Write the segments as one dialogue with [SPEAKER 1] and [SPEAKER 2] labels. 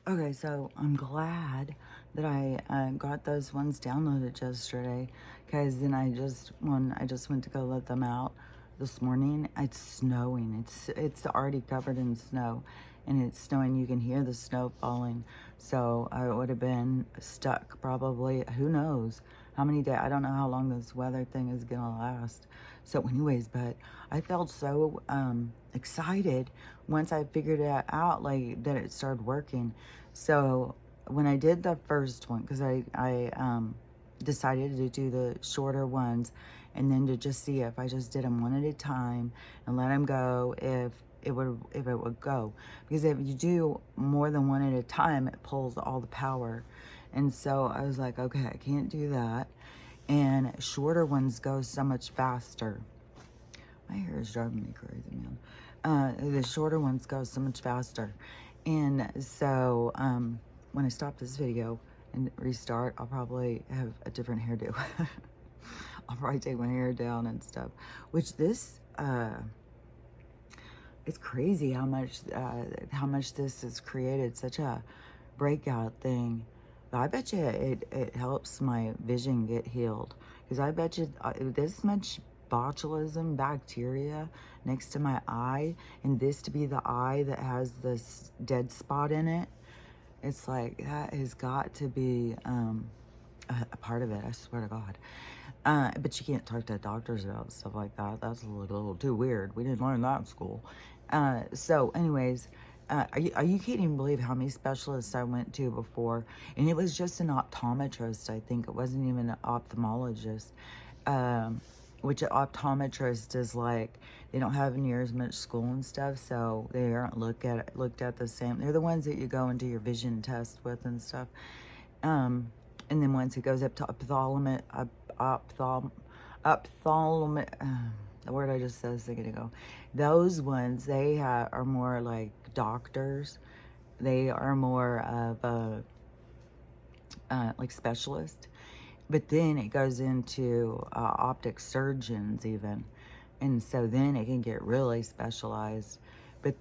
[SPEAKER 1] Okay, so I'm glad that I got those ones downloaded yesterday, because then when I just went to go let them out this morning, it's snowing. It's already covered in snow, and it's snowing. You can hear the snow falling. So I would have been stuck probably, who knows how many days. I don't know how long this weather thing is gonna last. So anyways, but I felt so excited once I figured it out, like that it started working. So when I did the first one, because I decided to do the shorter ones, and then to just see if I just did them one at a time and let them go, if it would go. Because if you do more than one at a time, it pulls all the power. And so I was like, okay, I can't do that. And shorter ones go so much faster. My hair is driving me crazy, man. The shorter ones go so much faster. And so when I stop this video and restart, I'll probably have a different hairdo. I'll probably take my hair down and stuff. Which it's crazy how much this has created such a breakout thing. But I bet you it helps my vision get healed. Because I bet you this much botulism bacteria next to my eye, and this to be the eye that has this dead spot in it, it's like that has got to be a part of it, I swear to God. But you can't talk to doctors about stuff like that. That's a little too weird. We didn't learn that in school. So anyways, you can't even believe how many specialists I went to before. And it was just an optometrist, I think. It wasn't even an ophthalmologist. Which an optometrist is like, they don't have near as much school and stuff, so they aren't looked at the same. They're the ones that you go and do your vision test with and stuff. And then once it goes up to ophthalmic, the word I just said a second ago, those ones, are more like doctors. They are more of a like specialist. But then it goes into optic surgeons even. And so then it can get really specialized. But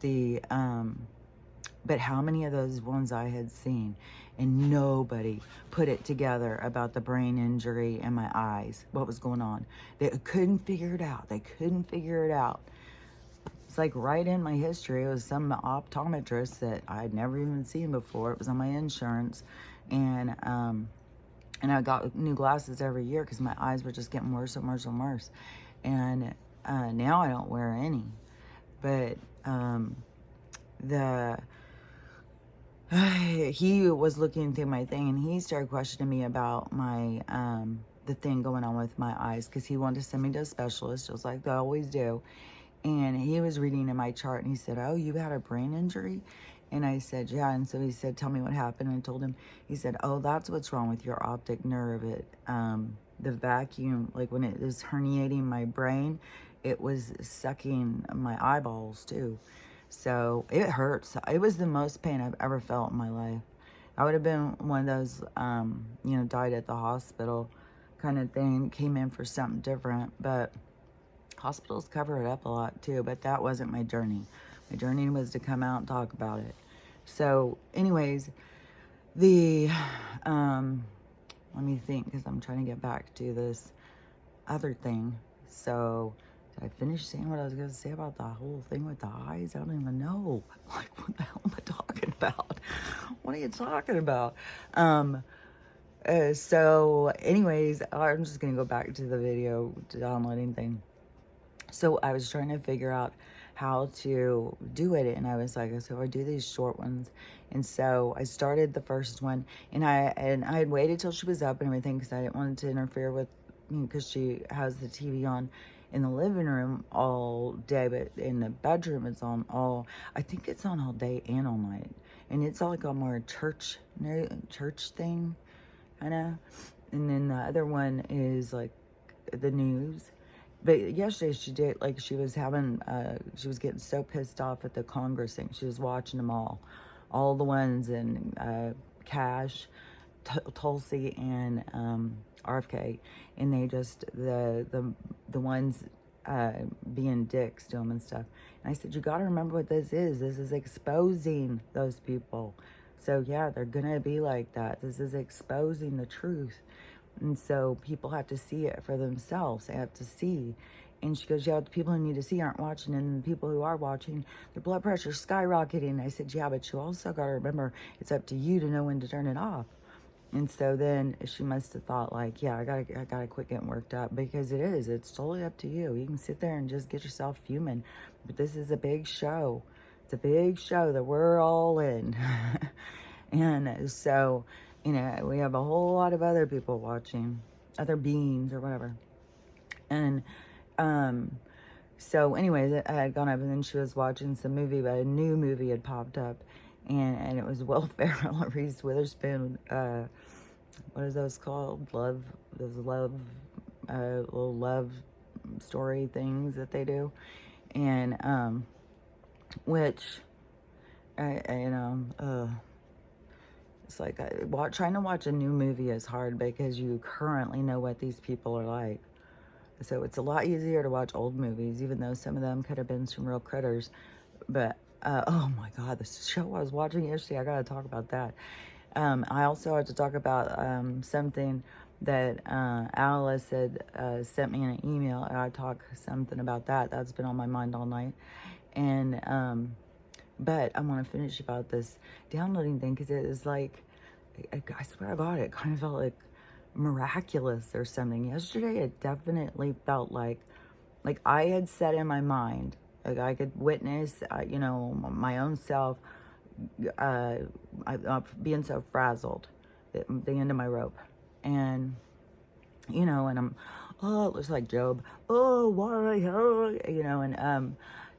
[SPEAKER 1] but how many of those ones I had seen, and nobody put it together about the brain injury and my eyes, what was going on. They couldn't figure it out. They couldn't figure it out. It's like right in my history, it was some optometrist that I had never even seen before. It was on my insurance. And I got new glasses every year because my eyes were just getting worse and worse and worse. And now I don't wear any. But he was looking through my thing, and he started questioning me about my the thing going on with my eyes, because he wanted to send me to a specialist, just like they always do. And he was reading in my chart, and he said, "Oh, you had a brain injury?" And I said, "Yeah." And so he said, "Tell me what happened." And I told him. He said, "Oh, that's what's wrong with your optic nerve. The vacuum, like when it is herniating my brain, it was sucking my eyeballs too. So it hurts. It was the most pain I've ever felt in my life. I would have been one of those, died at the hospital kind of thing, came in for something different, but hospitals cover it up a lot too. But that wasn't my journey. My journey was to come out and talk about it. So anyways, the, let me think, because I'm trying to get back to this other thing. So did I finish saying what I was going to say about the whole thing with the eyes? I don't even know. Like, what the hell am I talking about? What are you talking about? So anyways, I'm just going to go back to the video downloading thing. So I was trying to figure out how to do it, and I was like, so I do these short ones. And so I started the first one, and I had waited till she was up and everything, because I didn't want to interfere with, because she has the TV on in the living room all day, but in the bedroom it's on all, I think it's on all day and all night. And it's like a more church thing, kind of. And then the other one is like the news. But yesterday she did, like, she was getting so pissed off at the Congress thing. She was watching them all the ones in Cash, Tulsi, and RFK, and they just the ones being dicks to them and stuff. And I said, you got to remember what this is. This is exposing those people. So yeah, they're gonna be like that. This is exposing the truth. And so people have to see it for themselves. They have to see. And she goes, yeah, the people who need to see aren't watching. And the people who are watching, their blood pressure's skyrocketing. I said, yeah, but you also got to remember it's up to you to know when to turn it off. And so then she must have thought like, yeah, I gotta quit getting worked up, because it is. It's totally up to you. You can sit there and just get yourself fuming. But this is a big show. It's a big show that we're all in. And so, we have a whole lot of other people watching, other beings or whatever. And so anyways, I had gone up, and then she was watching some movie, but a new movie had popped up, and it was Will Ferrell and Reese Witherspoon. What is those called? Those little love story things that they do. And which it's like trying to watch a new movie is hard, because you currently know what these people are like. So it's a lot easier to watch old movies, even though some of them could have been some real critters. But oh my God, the show I was watching yesterday, I gotta talk about that. I also have to talk about something that Alice had sent me in an email, and I talk something about that. That's been on my mind all night. And but I want to finish about this downloading thing, because it is like, I swear to God, it kind of felt like miraculous or something. Yesterday, it definitely felt like I had said in my mind, like I could witness, my own self being so frazzled at the end of my rope. And, and I'm, oh, it looks like Job. Oh, why? Oh, and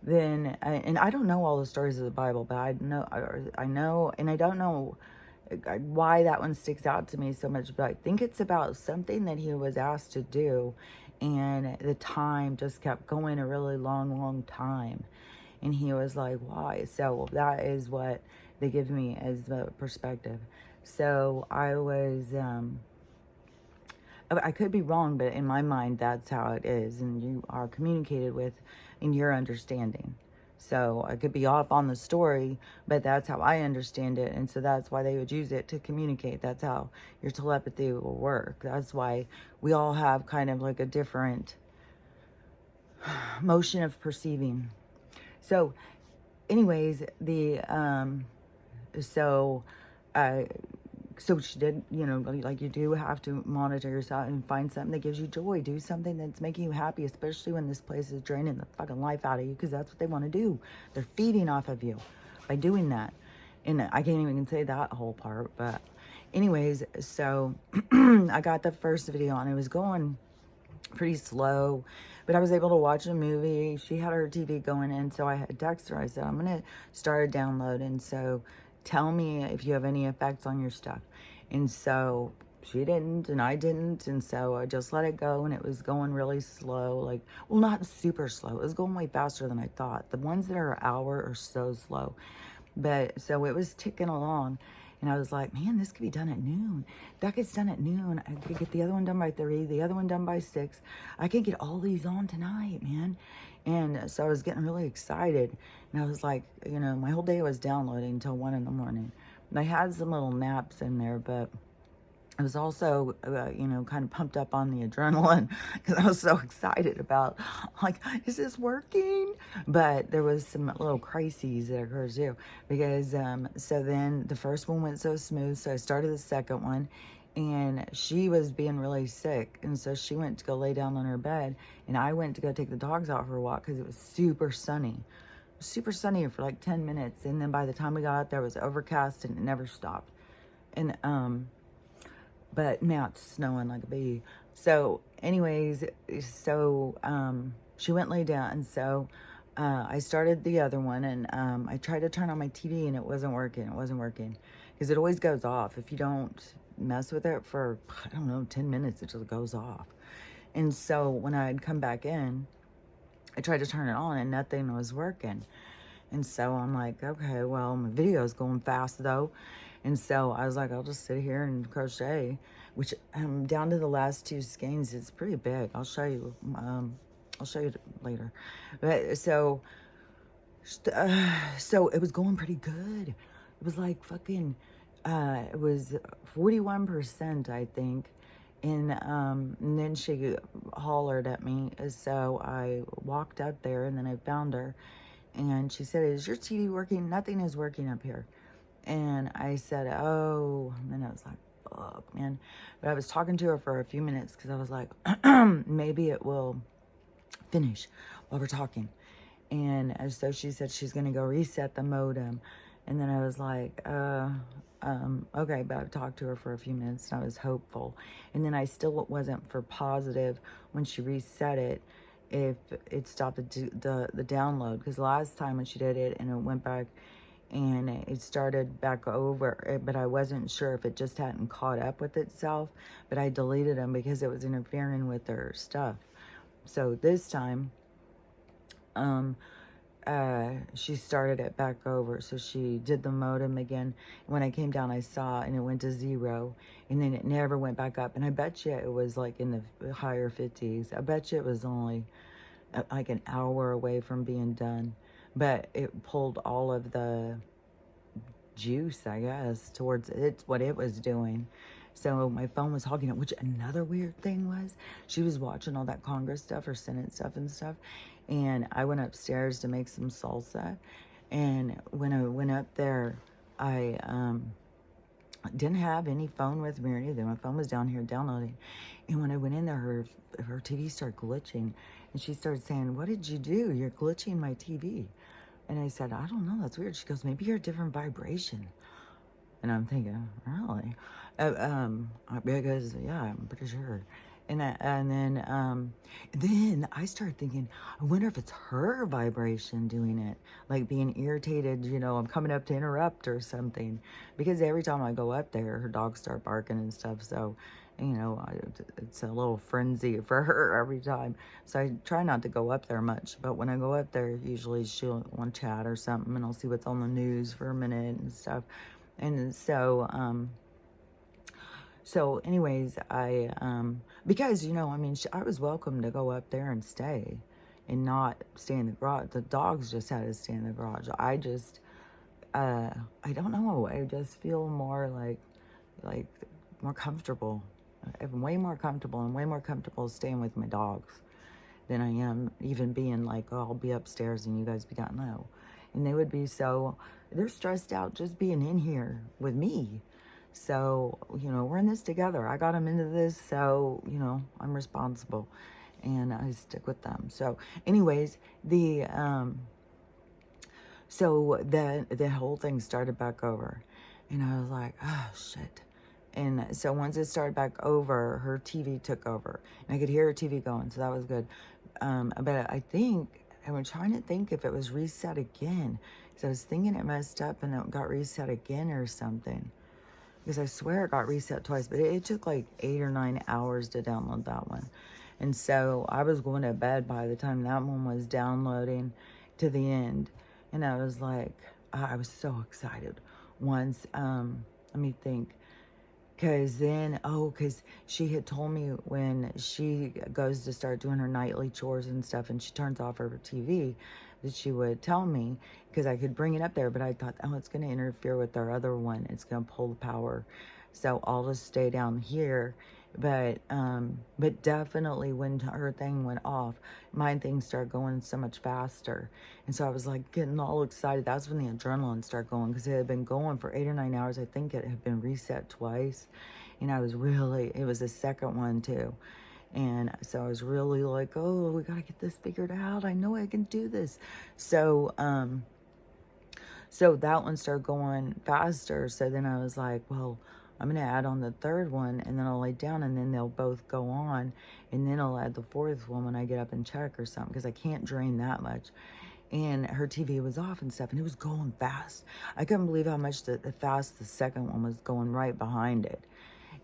[SPEAKER 1] then, and I don't know all the stories of the Bible, but I know, and I don't know why that one sticks out to me so much, but I think it's about something that he was asked to do, and the time just kept going a really long time, and he was like, why? So that is what they give me as the perspective. So I was I could be wrong, but in my mind that's how it is, and you are communicated with in your understanding. So I could be off on the story, but that's how I understand it. And so that's why they would use it to communicate. That's how your telepathy will work. That's why we all have kind of like a different motion of perceiving. So anyways, so she did, like you do have to monitor yourself and find something that gives you joy. Do something that's making you happy, especially when this place is draining the fucking life out of you, because that's what they want to do. They're feeding off of you by doing that. And I can't even say that whole part, but anyways, so I got the first video and it was going pretty slow, but I was able to watch a movie. She had her TV going, and so I had texted her. I said, I'm going to start a download, and so tell me if you have any effects on your stuff. And so she didn't, and I didn't, and so I just let it go, and it was going really slow, like, well, not super slow. It was going way faster than I thought. The ones that are an hour are so slow. But so it was ticking along, and I was like, man, this could be done at noon. That gets done at noon. I could get the other one done by 3, the other one done by 6. I could get all these on tonight, man. And so I was getting really excited. And I was like, my whole day was downloading until 1 in the morning. And I had some little naps in there, but I was also, kind of pumped up on the adrenaline, because I was so excited about, like, is this working? But there was some little crises that occurred too, because so then the first one went so smooth, so I started the second one, and she was being really sick, and so she went to go lay down on her bed, and I went to go take the dogs out for a walk, because it was super sunny for like 10 minutes, and then by the time we got out there, it was overcast, and it never stopped. And but now it's snowing like a bee. So anyways, she went lay down, and so I started the other one, and I tried to turn on my TV, and it wasn't working. Because it always goes off. If you don't mess with it for, I don't know, 10 minutes, it just goes off. And so when I'd come back in, I tried to turn it on, and nothing was working. And so I'm like, okay, well, my video's going fast though. And so I was like, I'll just sit here and crochet, which down to the last 2 skeins, it's pretty big. I'll show you later. But so it was going pretty good. It was like fucking it was 41%, I think. And then she hollered at me. So I walked up there and then I found her. And she said, "Is your TV working? Nothing is working up here." And I said, "Oh," and I was like, "Fuck, man." But I was talking to her for a few minutes because I was like, maybe it will finish while we're talking. And so she said she's going to go reset the modem. And then I was like, okay, but I've talked to her for a few minutes and I was hopeful. And then I still wasn't for positive when she reset it if it stopped the download. Because last time when she did it and it went back and it started back over, but I wasn't sure if it just hadn't caught up with itself. But I deleted them because it was interfering with their stuff. So this time, she started it back over. So she did the modem again. When I came down, I saw, and it went to 0, and then it never went back up. And I bet you it was like in the higher 50s. I bet you it was only like an hour away from being done. But it pulled all of the juice, I guess, towards it's what it was doing. So my phone was hogging it, which another weird thing was she was watching all that Congress stuff or Senate stuff and stuff. And I went upstairs to make some salsa. And when I went up there, I didn't have any phone with me or anything. My phone was down here downloading. And when I went in there, her TV started glitching. And she started saying, "What did you do? You're glitching my TV." And I said, "I don't know. That's weird." She goes, "Maybe you're a different vibration." And I'm thinking, really? Because, yeah, I'm pretty sure. And then I started thinking, I wonder if it's her vibration doing it, like being irritated, I'm coming up to interrupt or something. Because every time I go up there, her dogs start barking and stuff. So, it's a little frenzy for her every time. So I try not to go up there much. But when I go up there, usually she'll want to chat or something, and I'll see what's on the news for a minute and stuff. And so anyways, because, I was welcome to go up there and stay and not stay in the garage. The dogs just had to stay in the garage. I don't know. I just feel more like more comfortable. I'm way more comfortable and way more comfortable staying with my dogs than I am even being like, "Oh, I'll be upstairs and you guys be down low." And they would be they're stressed out just being in here with me. So, we're in this together. I got them into this, so, I'm responsible and I stick with them. So, anyways, so the whole thing started back over and I was like, "Oh, shit." And so once it started back over, her TV took over. And I could hear her TV going, so that was good. But I'm trying to think if it was reset again. Because I was thinking it messed up and it got reset again or something. Because I swear it got reset twice. But it took like 8 or 9 hours to download that one. And so I was going to bed by the time that one was downloading to the end. And I was like, I was so excited. Once, let me think. Because she had told me when she goes to start doing her nightly chores and stuff and she turns off her TV, that she would tell me because I could bring it up there. But I thought, oh, it's going to interfere with our other one. It's going to pull the power. So I'll just stay down here. But definitely when her thing went off, my thing started going so much faster. And so I was like getting all excited. That's when the adrenaline started going because it had been going for 8 or 9 hours. I think it had been reset twice. And it was the second one too. And so I was really like, oh, we got to get this figured out. I know I can do this. So that one started going faster. So then I was like, well, I'm going to add on the third one and then I'll lay down and then they'll both go on. And then I'll add the fourth one when I get up and check or something because I can't drain that much. And her TV was off and stuff and it was going fast. I couldn't believe how much fast the second one was going right behind it.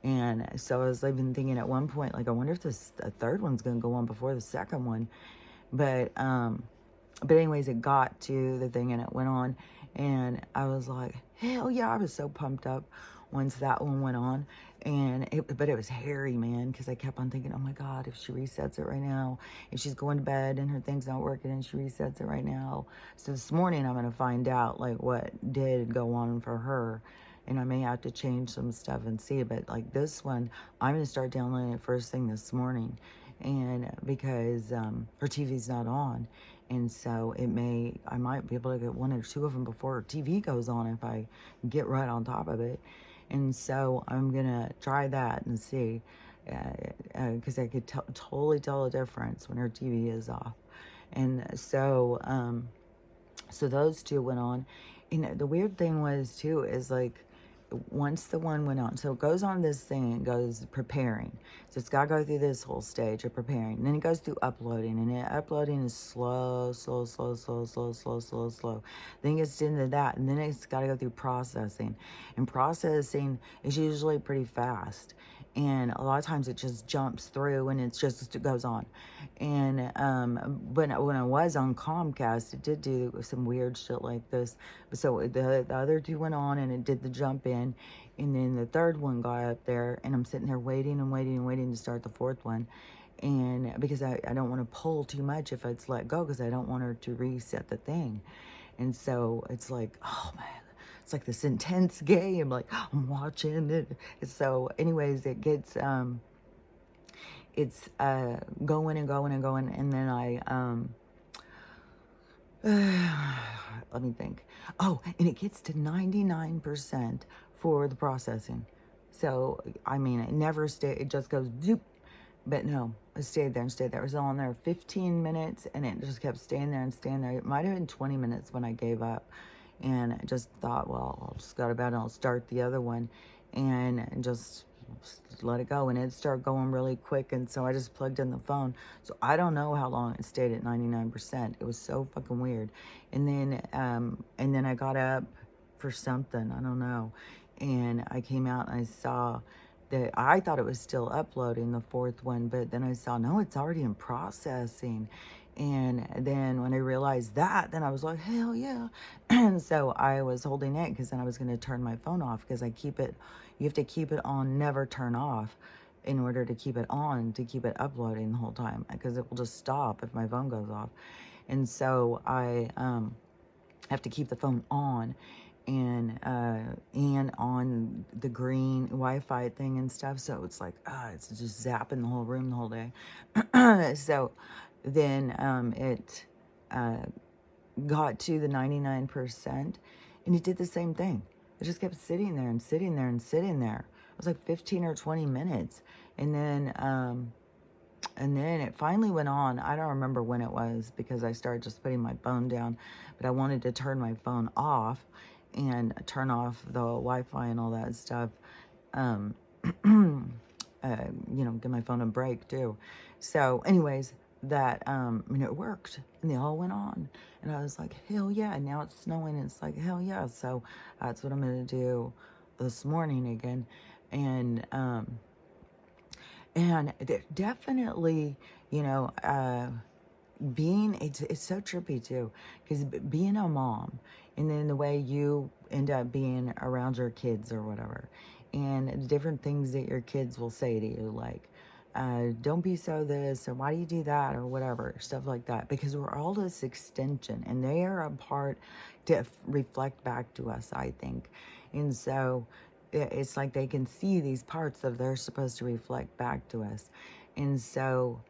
[SPEAKER 1] And so I was even thinking at one point, like, I wonder if the third one's going to go on before the second one. But anyways, it got to the thing and it went on. And I was like, hell yeah, I was so pumped up once that one went on. But it was hairy, man, because I kept on thinking, oh my God, if she resets it right now, if she's going to bed and her thing's not working and she resets it right now. So this morning I'm going to find out like what did go on for her and I may have to change some stuff and see. But like this one, I'm gonna start downloading it first thing this morning, and because her TV's not on, and so I might be able to get one or two of them before her TV goes on if I get right on top of it. And so I'm gonna try that and see, because I could totally tell the difference when her TV is off. And so so those two went on. And the weird thing was too is like once the one went on, so it goes on this thing and goes preparing. So it's got to go through this whole stage of preparing. And then it goes through uploading. And uploading is slow, slow, slow, slow, slow, slow, slow, slow. Then it gets into that. And then it's got to go through processing. And processing is usually pretty fast. And a lot of times it just jumps through and it goes on. And when I was on Comcast, it did do some weird shit like this. So the other two went on and it did the jump in, and then the third one got up there, and I'm sitting there waiting and waiting and waiting to start the fourth one. And because I don't want to pull too much if it's let go, because I don't want her to reset the thing. And so it's like, oh man, it's like this intense game. Like I'm watching it. So anyways, it gets it's going and going and going, and then let me think. Oh, and it gets to 99% for the processing. So I mean, it never stay. It just goes zoop. But no, it stayed there and stayed there. It was on there 15 minutes, and it just kept staying there and staying there. It might have been 20 minutes when I gave up, and I just thought, well, I'll just go to bed and I'll start the other one, and just let it go. And it started going really quick, and so I just plugged in the phone. So I don't know how long it stayed at 99%. It was so fucking weird. And then I got up for something, I don't know, and I came out and I saw that I thought it was still uploading the fourth one, but then I saw, no, it's already in processing. And then when I realized that, then I was like, hell yeah. And so I was holding it because then I was going to turn my phone off, because you have to keep it on, never turn off, in order to keep it on, to keep it uploading the whole time, because it will just stop if my phone goes off. And so I have to keep the phone on, and on the green Wi-Fi thing and stuff. So it's like, it's just zapping the whole room the whole day. So then it got to the 99%, and it did the same thing. It just kept sitting there and sitting there and sitting there. It was like 15 or 20 minutes. And then it finally went on. I don't remember when it was, because I started just putting my phone down, but I wanted to turn my phone off and turn off the Wi-Fi and all that stuff. Give my phone a break too. So anyways, that, it worked, and they all went on, and I was like, hell yeah. And now it's snowing, and it's like, hell yeah. So that's what I'm going to do this morning again. And definitely, it's so trippy too, because being a mom, and then the way you end up being around your kids or whatever, and the different things that your kids will say to you, like, don't be so this, or why do you do that, or whatever, stuff like that, because we're all this extension, and they are a part to reflect back to us, I think. And so it's like they can see these parts of they're supposed to reflect back to us. And so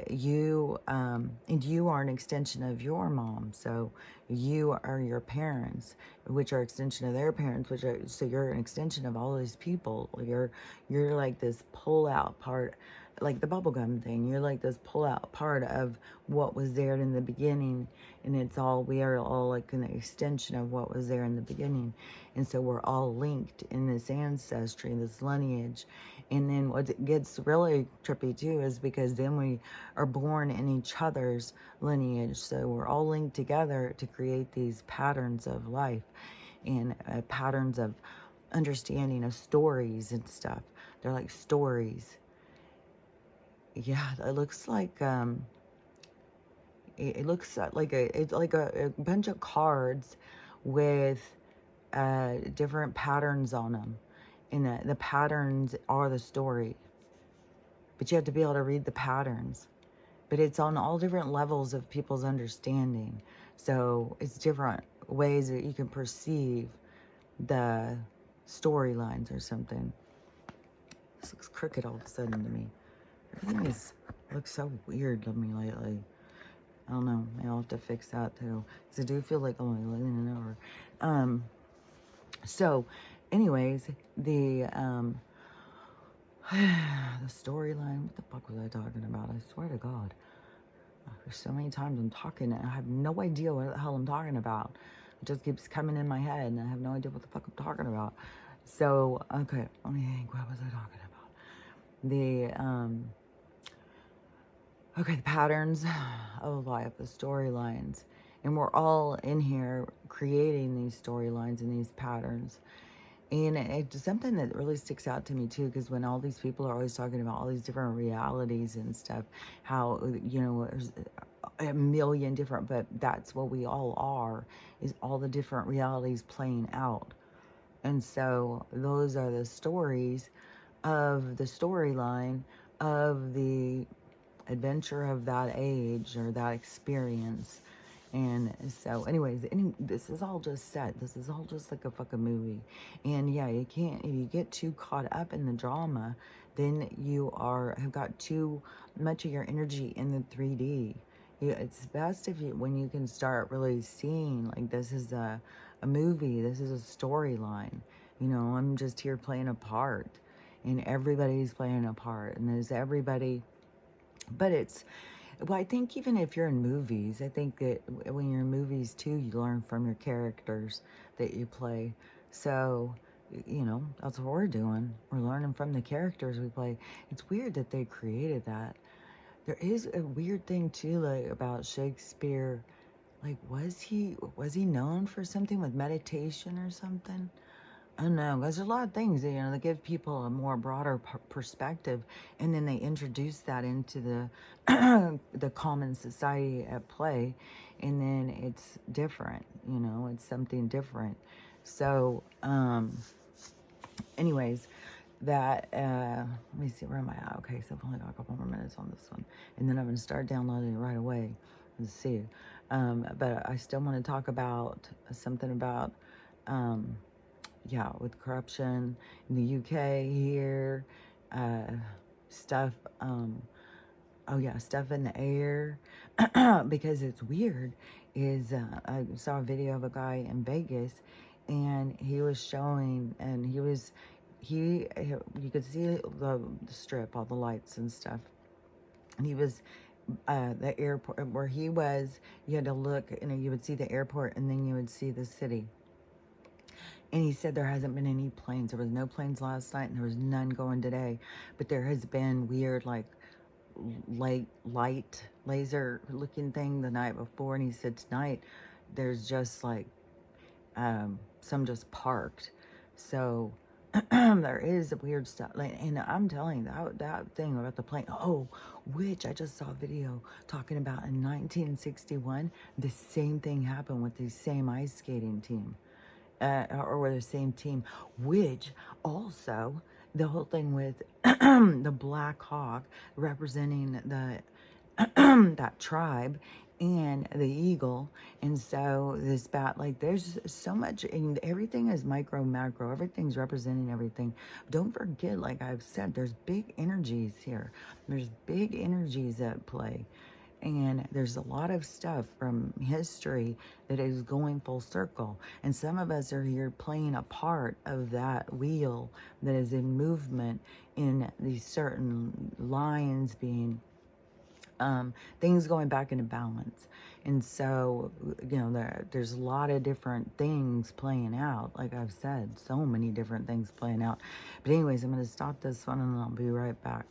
[SPEAKER 1] you are an extension of your mom, so you are your parents, which are extension of their parents, so you're an extension of all these people. You're like this pull out part, like the bubblegum thing. You're like this pull out part of what was there in the beginning, and we are all like an extension of what was there in the beginning. And so we're all linked in this ancestry, this lineage. And then what gets really trippy too is because then we are born in each other's lineage. So we're all linked together to create these patterns of life, and patterns of understanding of stories and stuff. They're like stories. Yeah, it looks like it looks like a bunch of cards with different patterns on them, and the patterns are the story, but you have to be able to read the patterns. But it's on all different levels of people's understanding, so it's different ways that you can perceive the storylines or something. This looks crooked all of a sudden to me. Everything looks so weird to me lately. I don't know. Maybe I'll have to fix that too. Because I do feel like I'm like leaning over. So, anyways, the the storyline. What the fuck was I talking about? I swear to God. There's so many times I'm talking and I have no idea what the hell I'm talking about. It just keeps coming in my head and I have no idea what the fuck I'm talking about. So, okay, let me think. What was I talking about? The patterns of life, the storylines. And we're all in here creating these storylines and these patterns. And it's something that really sticks out to me too, because when all these people are always talking about all these different realities and stuff, how, there's a million different, but that's what we all are, is all the different realities playing out. And so those are the stories of the storyline of the adventure of that age or that experience. And so, anyways, this is all just set. This is all just like a fucking movie. And yeah, you can't, if you get too caught up in the drama, then you have got too much of your energy in the 3D. It's best when you can start really seeing, like, this is a movie, this is a storyline. I'm just here playing a part. And everybody's playing a part. And there's everybody. But I think even if you're in movies, I think that when you're in movies too, you learn from your characters that you play. So, that's what we're doing. We're learning from the characters we play. It's weird that they created that. There is a weird thing too, like, about Shakespeare. Like, was he known for something with meditation or something? I don't know, because there's a lot of things, that give people a more broader perspective, and then they introduce that into the the common society at play, and then it's different, it's something different. So, anyways, that, let me see, where am I at? Okay, so I've only got a couple more minutes on this one, and then I'm going to start downloading it right away. Let's see. But I still want to talk about something about, with corruption in the UK here, stuff, stuff in the air, because it's weird, I saw a video of a guy in Vegas, and he was showing, and you could see the strip, all the lights and stuff, and he was, the airport where he was, you had to look, you would see the airport, and then you would see the city. And he said there hasn't been any planes. There was no planes last night, and there was none going today. But there has been weird, like, light, laser-looking thing the night before. And he said tonight there's just, like, some just parked. So there is weird stuff. Like, and I'm telling you, that thing about the plane. Oh, which I just saw a video talking about in 1961. The same thing happened with the same ice skating team. Or were the same team, which also the whole thing with the Black Hawk representing the that tribe, and the eagle. And so this bat, like, there's so much, and everything is micro, macro, everything's representing everything. Don't forget, like I've said, there's big energies here. There's big energies at play. And there's a lot of stuff from history that is going full circle. And some of us are here playing a part of that wheel that is in movement, in these certain lines being, things going back into balance. And so, there's a lot of different things playing out. Like I've said, so many different things playing out. But anyways, I'm going to stop this one and I'll be right back.